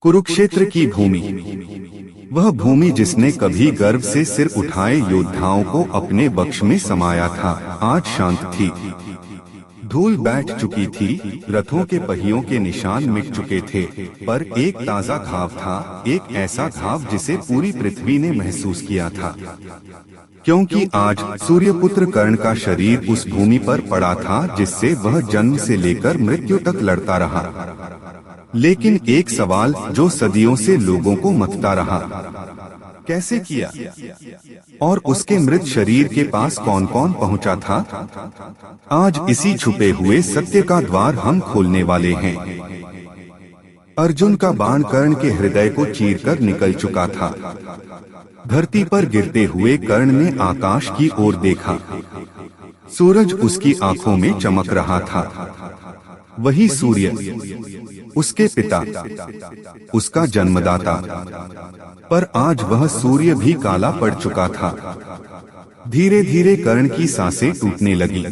कुरुक्षेत्र की भूमि, वह भूमि जिसने कभी गर्व से सिर उठाए योद्धाओं को अपने बक्ष में समाया था, आज शांत थी। धूल बैठ चुकी थी, रथों के पहियों के निशान मिट चुके थे, पर एक ताजा घाव था, एक ऐसा घाव जिसे पूरी पृथ्वी ने महसूस किया था। क्योंकि आज सूर्यपुत्र कर्ण का शरीर उस भूमि पर पड़ा था जिससे वह जन्म से लेकर मृत्यु तक लड़ता रहा। लेकिन एक सवाल जो सदियों से लोगों को मथता रहा, कैसे किया? और उसके मृत शरीर के पास कौन कौन पहुंचा था? आज इसी छुपे हुए सत्य का द्वार हम खोलने वाले हैं। अर्जुन का बाण कर्ण के हृदय को चीरकर निकल चुका था। धरती पर गिरते हुए कर्ण ने आकाश की ओर देखा। सूरज उसकी आंखों में चमक रहा था। वही सूर्य, उसके पिता, उसका जन्मदाता। पर आज वह सूर्य भी काला पड़ चुका था। धीरे धीरे कर्ण की सांसें टूटने लगी।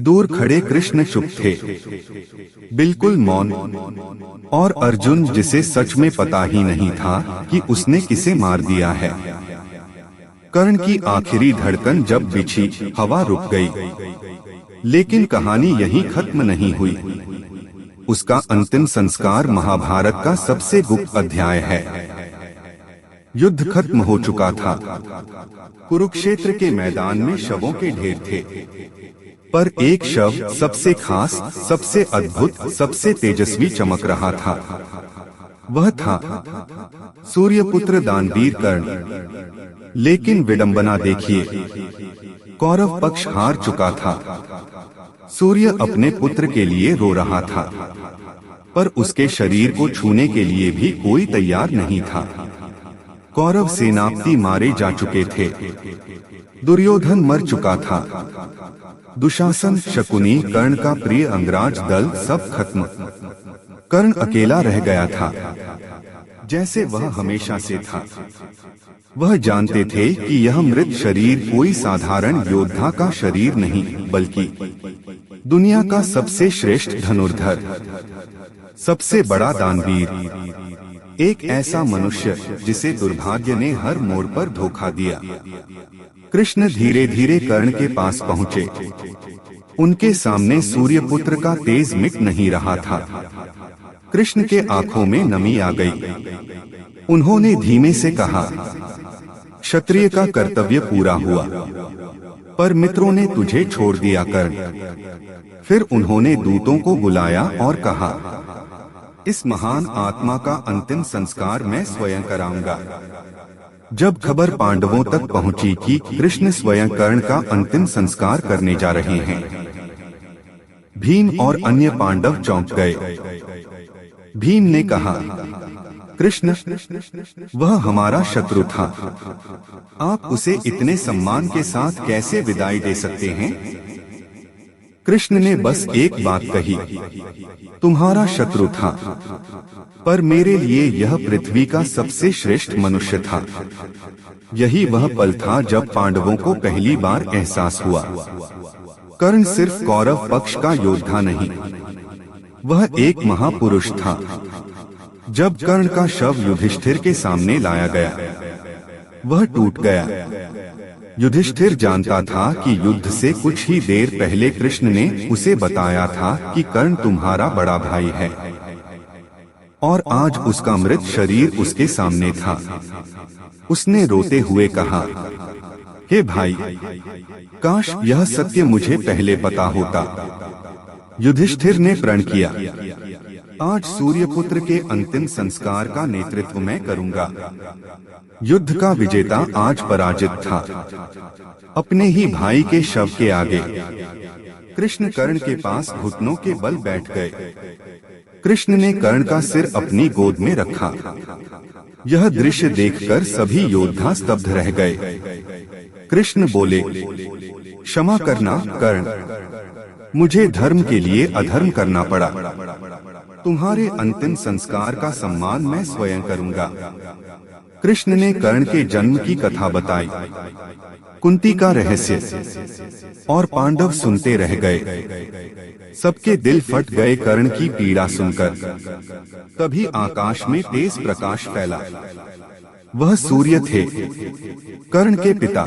दूर खड़े कृष्ण चुप थे, बिल्कुल मौन। और अर्जुन, जिसे सच में पता ही नहीं था कि उसने किसे मार दिया है। कर्ण की आखिरी धड़कन जब बिछी, हवा रुक गई। लेकिन कहानी यहीं खत्म नहीं हुई। उसका अंतिम संस्कार महाभारत का सबसे गुप्त अध्याय है। युद्ध खत्म हो चुका था। कुरुक्षेत्र के मैदान में शवों के ढेर थे, पर एक शव सबसे खास, सबसे अद्भुत, सबसे तेजस्वी चमक रहा था। वह था सूर्यपुत्र दानवीर कर्ण। लेकिन विडंबना देखिए, कौरव पक्ष हार चुका था। सूर्य अपने पुत्र के लिए रो रहा था, पर उसके शरीर को छूने के लिए भी कोई तैयार नहीं था। कौरव सेनापति मारे जा चुके थे। दुर्योधन मर चुका था। दुशासन, शकुनी, कर्ण का प्रिय अंगराज दल सब खत्म। कर्ण अकेला रह गया था, जैसे वह हमेशा से था। वह जानते थे कि यह मृत शरीर कोई साधारण योद्धा का शरीर नहीं, बल्कि दुनिया का सबसे श्रेष्ठ धनुर्धर, सबसे बड़ा दानवीर, एक ऐसा मनुष्य जिसे दुर्भाग्य ने हर मोड़ पर धोखा दिया। कृष्ण धीरे धीरे कर्ण के पास पहुँचे। उनके सामने सूर्यपुत्र का तेज मिट नहीं रहा था। कृष्ण के आंखों में नमी आ गई। उन्होंने धीमे से कहा, क्षत्रिय का कर्तव्य पूरा हुआ, पर मित्रों ने तुझे छोड़ दिया कर्ण। फिर उन्होंने दूतों को बुलाया और कहा, इस महान आत्मा का अंतिम संस्कार मैं स्वयं कराऊंगा। जब खबर पांडवों तक पहुंची कि कृष्ण स्वयं कर्ण का अंतिम संस्कार करने जा रहे हैं, भीम और अन्य पांडव चौंक गए। भीम ने कहा, कृष्ण, वह हमारा शत्रु था। आप उसे इतने सम्मान के साथ कैसे विदाई दे सकते हैं? कृष्ण ने बस एक बात कही, तुम्हारा शत्रु था, पर मेरे लिए यह पृथ्वी का सबसे श्रेष्ठ मनुष्य था। यही वह पल था जब पांडवों को पहली बार एहसास हुआ, कर्ण सिर्फ कौरव पक्ष का योद्धा नहीं, वह एक महापुरुष था। जब कर्ण का शव युधिष्ठिर के सामने लाया गया, वह टूट गया। युधिष्ठिर जानता था कि युद्ध से कुछ ही देर पहले कृष्ण ने उसे बताया था कि कर्ण तुम्हारा बड़ा भाई है, और आज उसका मृत शरीर उसके सामने था। उसने रोते हुए कहा, हे भाई, काश यह सत्य मुझे पहले पता होता। युधिष्ठिर ने प्रण किया, आज सूर्यपुत्र के अंतिम संस्कार का नेतृत्व मैं करूंगा। युद्ध का विजेता आज पराजित था, अपने ही भाई के शव के आगे। कृष्ण कर्ण के पास घुटनों के बल बैठ गए। कृष्ण ने कर्ण का सिर अपनी गोद में रखा। यह दृश्य देखकर सभी योद्धा स्तब्ध रह गए। कृष्ण बोले, क्षमा करना कर्ण, मुझे धर्म के लिए अधर्म करना पड़ा। तुम्हारे अंतिम संस्कार का सम्मान मैं स्वयं करूंगा। कृष्ण ने कर्ण के जन्म की कथा बताई, कुंती का रहस्य, और पांडव सुनते रह गए। सबके दिल फट गए कर्ण की पीड़ा सुनकर। तभी आकाश में तेज प्रकाश फैला। वह सूर्य थे, कर्ण के पिता।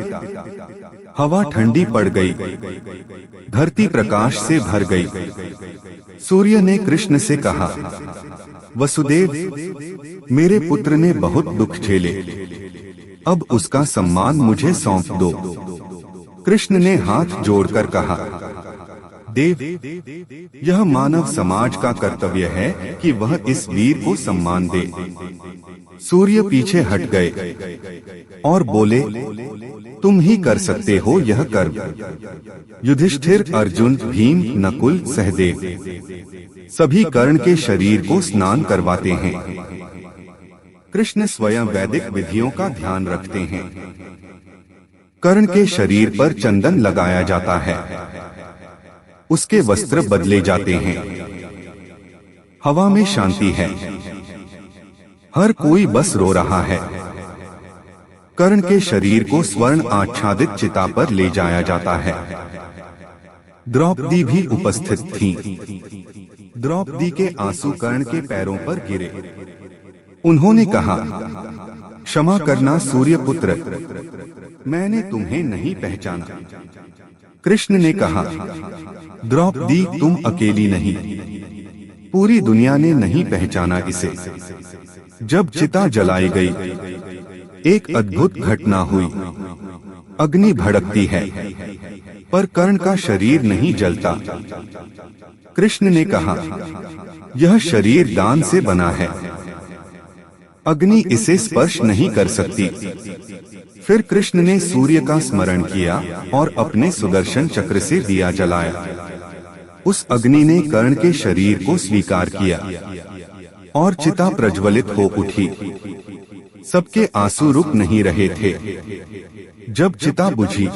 हवा ठंडी पड़ गई, धरती प्रकाश से भर गई। सूर्य ने कृष्ण से कहा, वसुदेव, मेरे पुत्र ने बहुत दुख झेले, अब उसका सम्मान मुझे सौंप दो। कृष्ण ने हाथ जोड़कर कहा, देव, यह मानव समाज का कर्तव्य है कि वह इस वीर को सम्मान दे। सूर्य पीछे हट गए और बोले, तुम ही कर सकते हो यह कर्म। युधिष्ठिर, अर्जुन, भीम, नकुल, सहदेव सभी कर्ण के शरीर को स्नान करवाते हैं। कृष्ण स्वयं वैदिक विधियों का ध्यान रखते हैं। कर्ण के शरीर पर चंदन लगाया जाता है, उसके वस्त्र बदले जाते हैं। हवा में शांति है, हर कोई बस रो रहा है। कर्ण के शरीर को स्वर्ण आच्छादित चिता पर ले जाया जाता है। द्रौपदी भी उपस्थित थीं। द्रौपदी के आंसू कर्ण के पैरों पर गिरे। उन्होंने कहा, क्षमा करना सूर्यपुत्र, मैंने तुम्हें नहीं पहचाना। कृष्ण ने कहा, द्रौपदी, तुम अकेली नहीं, पूरी दुनिया ने नहीं पहचाना इसे। जब चिता जलाई गई, एक अद्भुत घटना हुई। अग्नि भड़कती है, पर कर्ण का शरीर नहीं जलता। कृष्ण ने कहा, यह शरीर दान से बना है, अग्नि इसे स्पर्श नहीं कर सकती। फिर कृष्ण ने सूर्य का स्मरण किया और अपने सुदर्शन चक्र से दिया जलाया। उस अग्नि ने कर्ण के शरीर को स्वीकार किया और चिता प्रज्वलित हो उठी। सबके आंसू रुक नहीं रहे थे। जब चिता बुझी,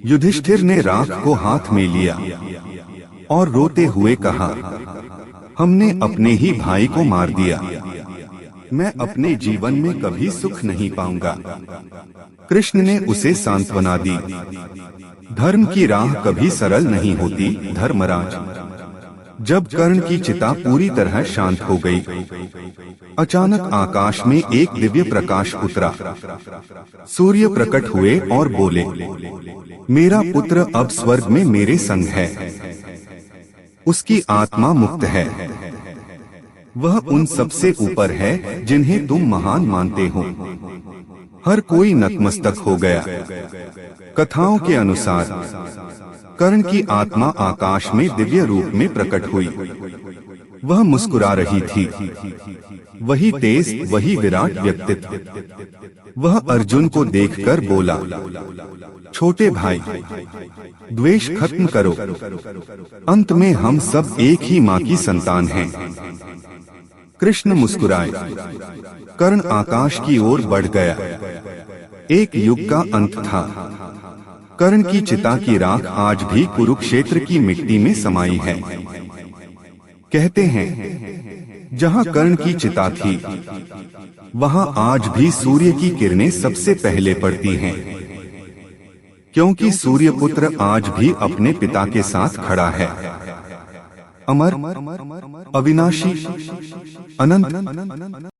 युधिष्ठिर ने राख को हाथ में लिया और रोते हुए कहा, हमने अपने ही भाई को मार दिया, मैं अपने जीवन में कभी सुख नहीं पाऊंगा। कृष्ण ने उसे सांत्वना दी। धर्म की राह कभी सरल नहीं होती धर्मराज। जब कर्ण की चिता पूरी तरह शांत हो गई, अचानक आकाश में एक दिव्य प्रकाश उतरा। सूर्य प्रकट हुए और बोले, मेरा पुत्र अब स्वर्ग में मेरे संग है, उसकी आत्मा मुक्त है, वह उन सबसे ऊपर है जिन्हें तुम महान मानते हो। हर कोई नतमस्तक हो गया। कथाओं के अनुसार कर्ण की आत्मा आकाश में दिव्य रूप में प्रकट हुई। वह मुस्कुरा रही थी, वही तेज, वही विराट व्यक्तित्व। वह अर्जुन को देखकर बोला, छोटे भाई, द्वेष खत्म करो, अंत में हम सब एक ही माँ की संतान हैं। कृष्ण मुस्कुराए। कर्ण आकाश की ओर बढ़ गया। एक युग का अंत था। कर्ण की चिता की राख आज भी कुरुक्षेत्र की मिट्टी में समाई है। कहते हैं, जहाँ कर्ण की चिता थी, वहाँ आज भी सूर्य की किरणें सबसे पहले पड़ती हैं, क्योंकि सूर्यपुत्र आज भी अपने पिता के साथ खड़ा है। अमर, अविनाशी, अनंत।